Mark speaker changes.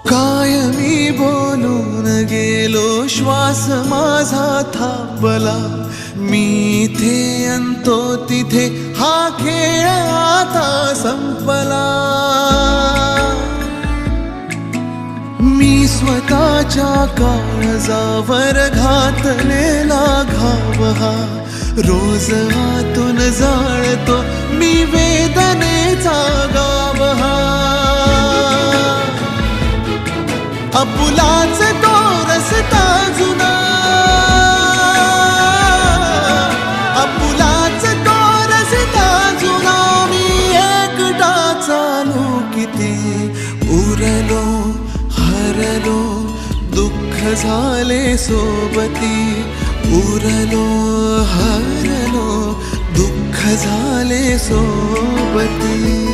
Speaker 1: काय मी बोलून गेलो, श्वास माझा थांबला. मी इथे अंतो तिथे, हा खेळ आता संपला. मी स्वतःच्या काळजावर घातलेला घाव हा रोज आतून जाळतो मी वेदनेचा गाव हा. आपुलाच तो रस्ता जुना, आपुलाच तो रस्ता जुना. मी एकटा चालू किती, उरलो हरलो दुःख झाले सोबती. उरलो हरलो दुःख झाले सोबती.